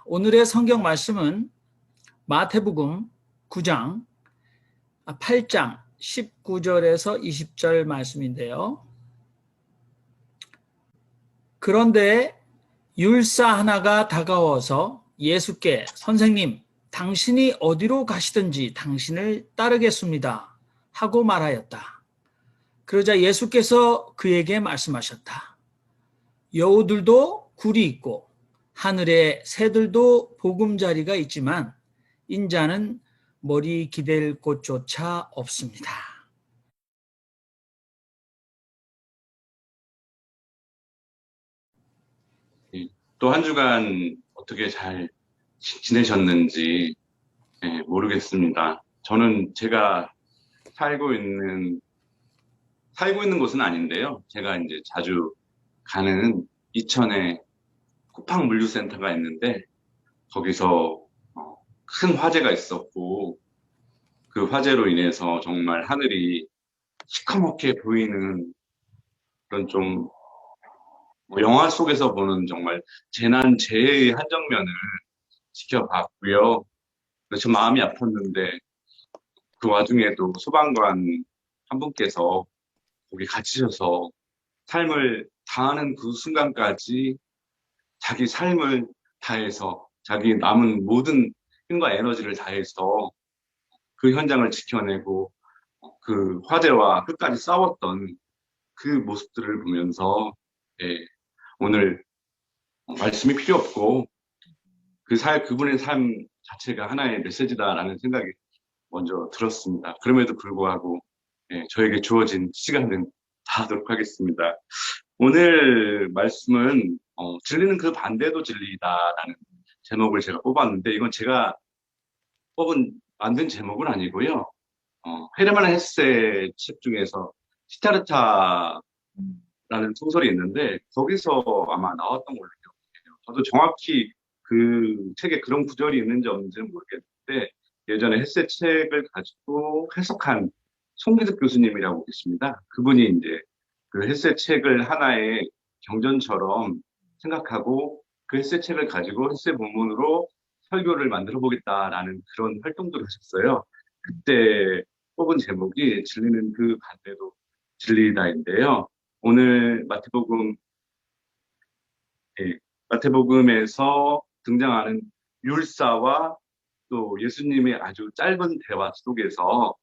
오늘의 성경 말씀은 마태복음 9장 8장 19절에서 20절 말씀인데요. 그런데 율사 하나가 다가와서 예수께 선생님, 당신이 어디로 가시든지 당신을 따르겠습니다 하고 말하였다. 그러자 예수께서 그에게 말씀하셨다. 여우들도 굴이 있고 하늘의 새들도 보금자리가 있지만 인자는 머리 기댈 곳조차 없습니다. 또 한 주간 어떻게 잘 지내셨는지 모르겠습니다. 저는 제가 살고 있는 곳은 아닌데요. 제가 이제 자주 가는 이천에 쿠팡 물류센터가 있는데 거기서 큰 화재가 있었고 그 화재로 인해서 정말 하늘이 시커멓게 보이는 그런 좀 영화 속에서 보는 정말 재난 재해의 한 장면을 지켜봤고요. 그래서 마음이 아팠는데 그 와중에도 소방관 한 분께서 거기 갇히셔서 삶을 다하는 그 순간까지 자기 삶을 다해서 자기 남은 모든 힘과 에너지를 다해서 그 현장을 지켜내고 그 화재와 끝까지 싸웠던 그 모습들을 보면서 예, 오늘 말씀이 필요 없고 그분의 삶 자체가 하나의 메시지다라는 생각이 먼저 들었습니다. 그럼에도 불구하고 저에게 주어진 시간은 다하도록 하겠습니다. 오늘 말씀은 진리는 그 반대도 진리다라는 제목을 제가 뽑았는데 이건 제가 만든 제목은 아니고요. 헤르만 헤세 책 중에서 시타르타라는 소설이 있는데 거기서 아마 나왔던 걸로 기억해요. 저도 정확히 그 책에 그런 구절이 있는지 없는지는 모르겠는데 예전에 헤세 책을 가지고 해석한 송기득 교수님이라고 계십니다. 그분이 이제 그 헤세 책을 하나의 경전처럼 생각하고 그 헤세 책을 가지고 헤세 본문으로 설교를 만들어 보겠다라는 그런 활동들을 하셨어요. 그때 뽑은 제목이 진리는 그 반대도 진리다인데요. 오늘 마태복음에서 등장하는 율사와 또 예수님의 아주 짧은 대화 속에서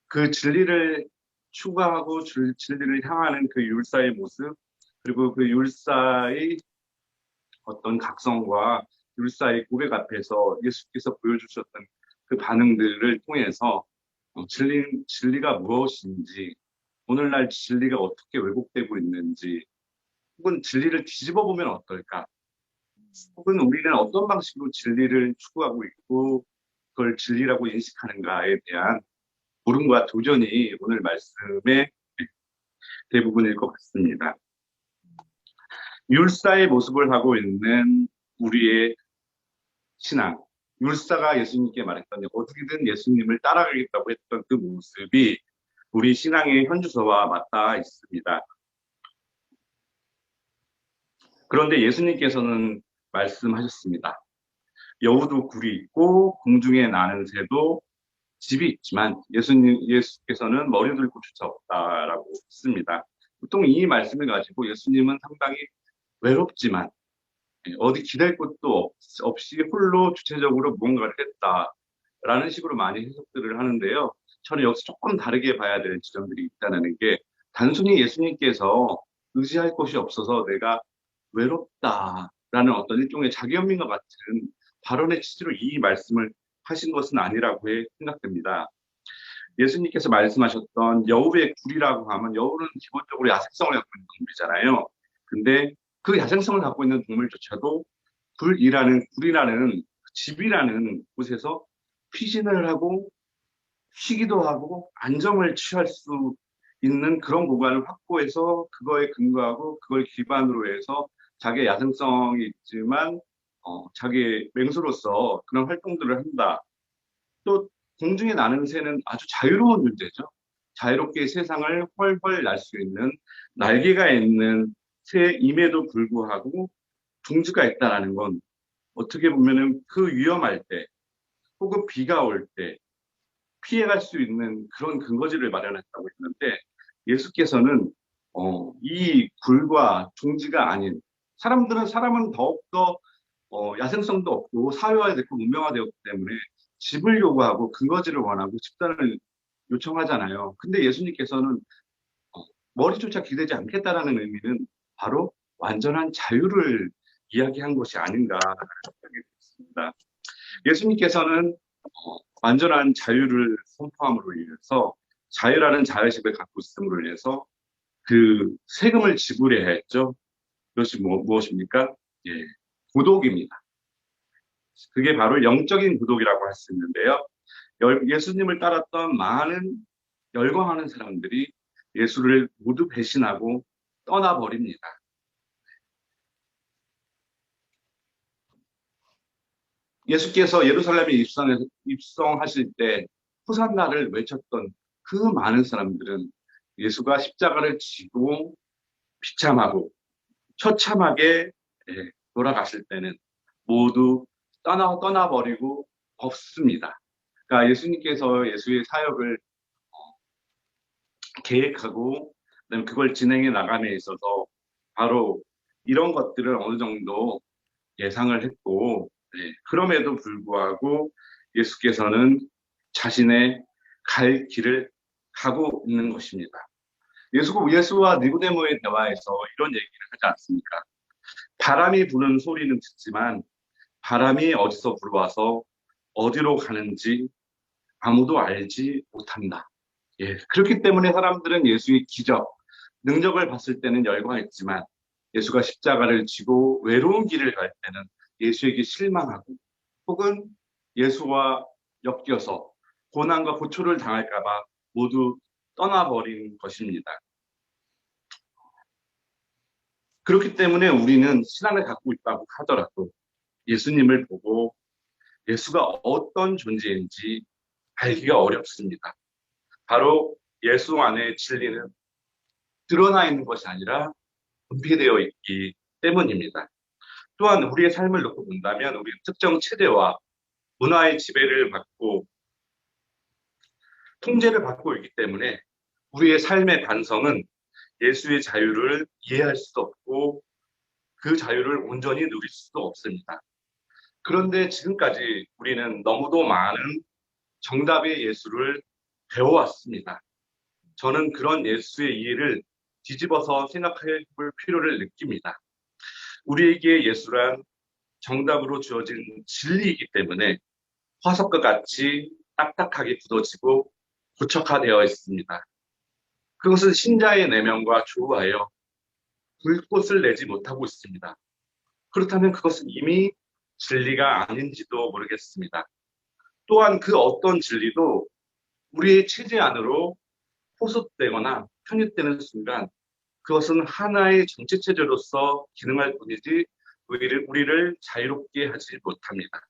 그 진리를 추구하고 진리를 향하는 그 율사의 모습, 그리고 그 율사의 어떤 각성과 율사의 고백 앞에서 예수께서 보여주셨던 그 반응들을 통해서 진리가 무엇인지, 오늘날 진리가 어떻게 왜곡되고 있는지, 혹은 진리를 뒤집어 보면 어떨까? 혹은 우리는 어떤 방식으로 진리를 추구하고 있고 그걸 진리라고 인식하는가에 대한 물음과 도전이 오늘 말씀의 대부분일 것 같습니다. 율사의 모습을 하고 있는 우리의 신앙, 율사가 예수님께 말했던 어떻게든 예수님을 따라가겠다고 했던 그 모습이 우리 신앙의 현주소와 맞닿아 있습니다. 그런데 예수님께서는 말씀하셨습니다. 여우도 굴이 있고 공중에 나는 새도 집이 있지만 예수께서는 머리 들고 주차 없다라고 했습니다. 보통 이 말씀을 가지고 예수님은 상당히 외롭지만 어디 기댈 곳도 없이 홀로 주체적으로 무언가를 했다라는 식으로 많이 해석들을 하는데요. 저는 여기서 조금 다르게 봐야 될 지점들이 있다는 게 단순히 예수님께서 의지할 곳이 없어서 내가 외롭다라는 어떤 일종의 자기연민과 같은 발언의 취지로 이 말씀을 하신 것은 아니라고 생각됩니다. 예수님께서 말씀하셨던 여우의 굴이라고 하면 여우는 기본적으로 야생성을 갖고 있는 동물이잖아요. 근데 그 야생성을 갖고 있는 동물조차도 굴이라는 집이라는 곳에서 피신을 하고 쉬기도 하고 안정을 취할 수 있는 그런 공간을 확보해서 그거에 근거하고 그걸 기반으로 해서 자기의 야생성이 있지만 자기의 맹수로서 그런 활동들을 한다. 또 공중에 나는 새는 아주 자유로운 존재죠. 자유롭게 세상을 훨훨 날 수 있는 날개가 있는 새임에도 불구하고 둥지가 있다라는 건 어떻게 보면은 그 위험할 때 혹은 비가 올 때 피해갈 수 있는 그런 근거지를 마련했다고 했는데 예수께서는 이 굴과 둥지가 아닌 사람은 더욱더 야생성도 없고 사회화됐고 문명화되었기 때문에 집을 요구하고 근거지를 원하고 집단을 요청하잖아요. 근데 예수님께서는 머리조차 기대지 않겠다라는 의미는 바로 완전한 자유를 이야기한 것이 아닌가 생각이 듭니다. 예수님께서는 완전한 자유를 선포함으로 인해서 자유라는 자의식을 갖고 있음으로 인해서 그 세금을 지불해야 했죠. 그것이 무엇입니까? 예, 도덕입니다. 그게 바로 영적인 도덕이라고 할 수 있는데요. 예수님을 따랐던 많은 열광하는 사람들이 예수를 모두 배신하고 떠나버립니다. 예수께서 예루살렘에 입성하실 때 호산나를 외쳤던 그 많은 사람들은 예수가 십자가를 지고 비참하고 처참하게 돌아가실 때는 모두 떠나버리고 없습니다. 그러니까 예수님께서 예수의 사역을 계획하고 그다음에 그걸 진행해 나감에 있어서 바로 이런 것들을 어느 정도 예상을 했고 그럼에도 불구하고 예수께서는 자신의 갈 길을 가고 있는 것입니다. 예수와 니고데모의 대화에서 이런 얘기를 하지 않습니까? 바람이 부는 소리는 듣지만 바람이 어디서 불어와서 어디로 가는지 아무도 알지 못한다. 예, 그렇기 때문에 사람들은 예수의 기적, 능력을 봤을 때는 열광했지만 예수가 십자가를 지고 외로운 길을 갈 때는 예수에게 실망하고 혹은 예수와 엮여서 고난과 고초를 당할까 봐 모두 떠나버린 것입니다. 그렇기 때문에 우리는 신앙을 갖고 있다고 하더라도 예수님을 보고 예수가 어떤 존재인지 알기가 어렵습니다. 바로 예수 안에 진리는 드러나 있는 것이 아니라 은폐되어 있기 때문입니다. 또한 우리의 삶을 놓고 본다면 우리는 특정 체제와 문화의 지배를 받고 통제를 받고 있기 때문에 우리의 삶의 반성은 예수의 자유를 이해할 수도 없고 그 자유를 온전히 누릴 수도 없습니다. 그런데 지금까지 우리는 너무도 많은 정답의 예수를 배워왔습니다. 저는 그런 예수의 이해를 뒤집어서 생각해 볼 필요를 느낍니다. 우리에게 예수란 정답으로 주어진 진리이기 때문에 화석과 같이 딱딱하게 굳어지고 고착화되어 있습니다. 그것은 신자의 내면과 조화하여 불꽃을 내지 못하고 있습니다. 그렇다면 그것은 이미 진리가 아닌지도 모르겠습니다. 또한 그 어떤 진리도 우리의 체제 안으로 포섭되거나 편입되는 순간 그것은 하나의 정치체제로서 기능할 뿐이지 우리를 자유롭게 하지 못합니다.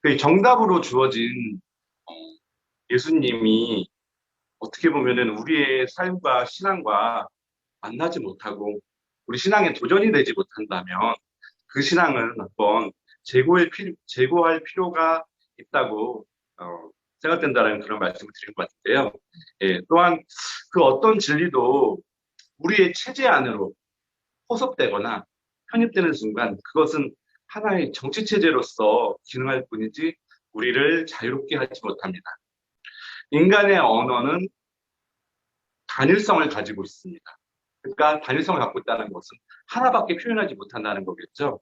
그 정답으로 주어진 어, 예수님이 어떻게 보면은 우리의 삶과 신앙과 만나지 못하고 우리 신앙에 도전이 되지 못한다면 그 신앙은 한번 재고할 필요가 있다고 생각된다는 그런 말씀을 드린 것 같은데요. 예, 또한 그 어떤 진리도 우리의 체제 안으로 포섭되거나 편입되는 순간 그것은 하나의 정치 체제로서 기능할 뿐이지 우리를 자유롭게 하지 못합니다. 인간의 언어는 단일성을 가지고 있습니다. 그러니까 단일성을 갖고 있다는 것은 하나밖에 표현하지 못한다는 거겠죠.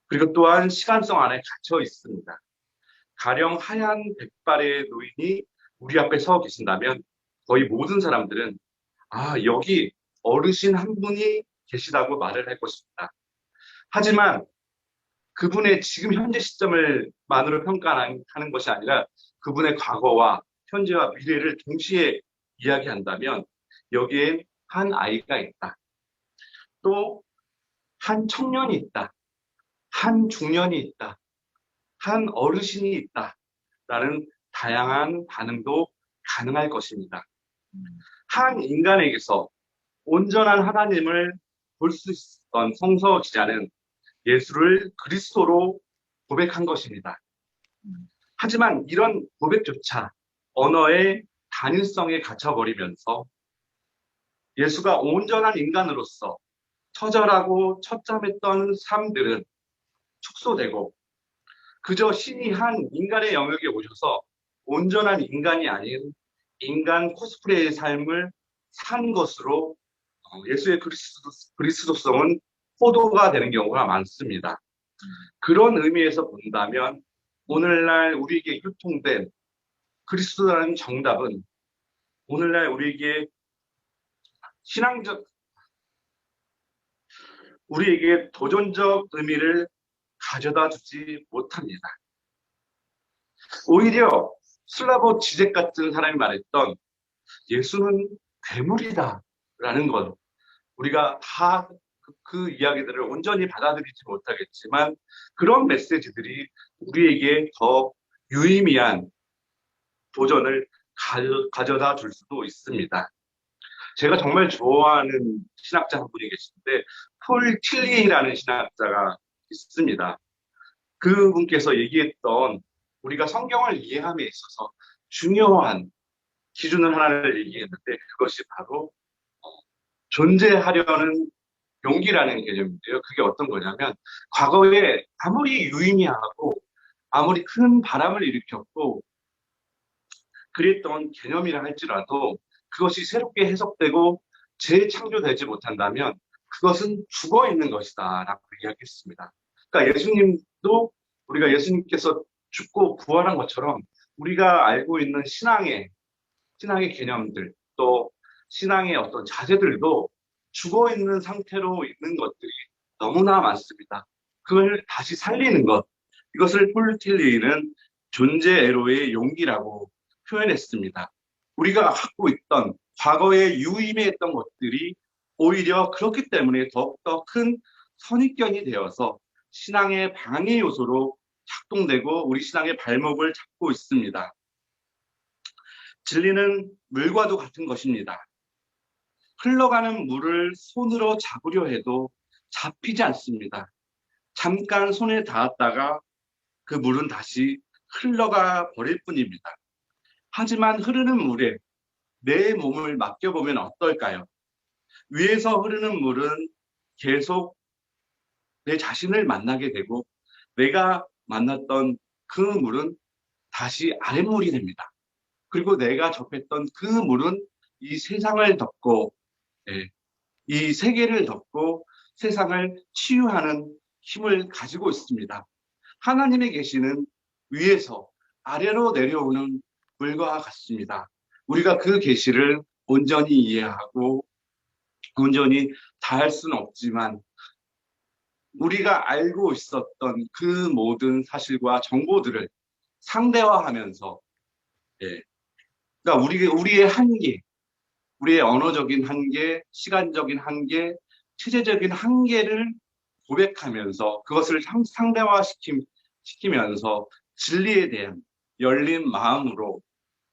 그리고 또한 시간성 안에 갇혀 있습니다. 가령 하얀 백발의 노인이 우리 앞에 서 계신다면 거의 모든 사람들은 여기 어르신 한 분이 계시다고 말을 할 것입니다. 하지만 그분의 지금 현재 시점을 만으로 평가하는 것이 아니라 그분의 과거와 현재와 미래를 동시에 이야기한다면 여기에 한 아이가 있다. 또 한 청년이 있다. 한 중년이 있다. 한 어르신이 있다. 라는 다양한 반응도 가능할 것입니다. 한 인간에게서 온전한 하나님을 볼 수 있었던 성서 기자는 예수를 그리스도로 고백한 것입니다. 하지만 이런 고백조차 언어의 단일성에 갇혀버리면서 예수가 온전한 인간으로서 처절하고 처참했던 삶들은 축소되고 그저 신이 한 인간의 영역에 오셔서 온전한 인간이 아닌 인간 코스프레의 삶을 산 것으로 예수의 그리스도성은 포도가 되는 경우가 많습니다. 그런 의미에서 본다면 오늘날 우리에게 유통된 그리스도라는 정답은 오늘날 우리에게 우리에게 도전적 의미를 가져다 주지 못합니다. 오히려 슬라보 지젝 같은 사람이 말했던 예수는 괴물이다라는 것, 우리가 다 그 이야기들을 온전히 받아들이지 못하겠지만 그런 메시지들이 우리에게 더 유의미한 도전을 가져다 줄 수도 있습니다. 제가 정말 좋아하는 신학자 한 분이 계신데 폴 틸리라는 신학자가 있습니다. 그분께서 얘기했던 우리가 성경을 이해함에 있어서 중요한 기준을 하나를 얘기했는데 그것이 바로 존재하려는 용기라는 개념인데요. 그게 어떤 거냐면 과거에 아무리 유의미하고 아무리 큰 바람을 일으켰고 그랬던 개념이라 할지라도 그것이 새롭게 해석되고 재창조되지 못한다면 그것은 죽어 있는 것이다 라고 이야기했습니다. 그러니까 예수님도 우리가 예수님께서 죽고 부활한 것처럼 우리가 알고 있는 신앙의 개념들 또 신앙의 어떤 자세들도 죽어 있는 상태로 있는 것들이 너무나 많습니다. 그걸 다시 살리는 것, 이것을 폴 틸리는 존재애로의 용기라고 표현했습니다. 우리가 갖고 있던 과거에 유의미했던 것들이 오히려 그렇기 때문에 더욱더 큰 선입견이 되어서 신앙의 방해 요소로 작동되고 우리 신앙의 발목을 잡고 있습니다. 진리는 물과도 같은 것입니다. 흘러가는 물을 손으로 잡으려 해도 잡히지 않습니다. 잠깐 손에 닿았다가 그 물은 다시 흘러가 버릴 뿐입니다. 하지만 흐르는 물에 내 몸을 맡겨보면 어떨까요? 위에서 흐르는 물은 계속 내 자신을 만나게 되고 내가 만났던 그 물은 다시 아랫물이 됩니다. 그리고 내가 접했던 그 물은 이 세상을 덮고 이 세계를 덮고 세상을 치유하는 힘을 가지고 있습니다. 하나님의 계시는 위에서 아래로 내려오는 물과 같습니다. 우리가 그 계시를 온전히 이해하고 온전히 다할 수는 없지만 우리가 알고 있었던 그 모든 사실과 정보들을 상대화하면서 그러니까 우리의 한계, 우리의 언어적인 한계, 시간적인 한계, 체제적인 한계를 고백하면서 그것을 상대화시키면서 진리에 대한 열린 마음으로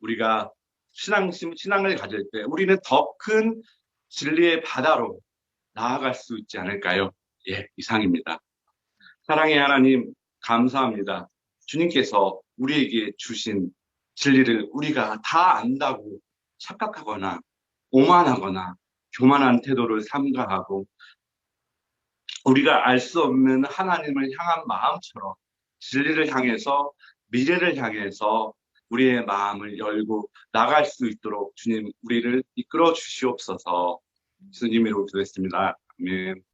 우리가 신앙을 가질 때 우리는 더 큰 진리의 바다로 나아갈 수 있지 않을까요? 예, 이상입니다. 사랑의 하나님, 감사합니다. 주님께서 우리에게 주신 진리를 우리가 다 안다고 착각하거나 오만하거나 교만한 태도를 삼가하고 우리가 알 수 없는 하나님을 향한 마음처럼 진리를 향해서 미래를 향해서 우리의 마음을 열고 나갈 수 있도록 주님 우리를 이끌어 주시옵소서. 예수님으로 기도했습니다. 아멘.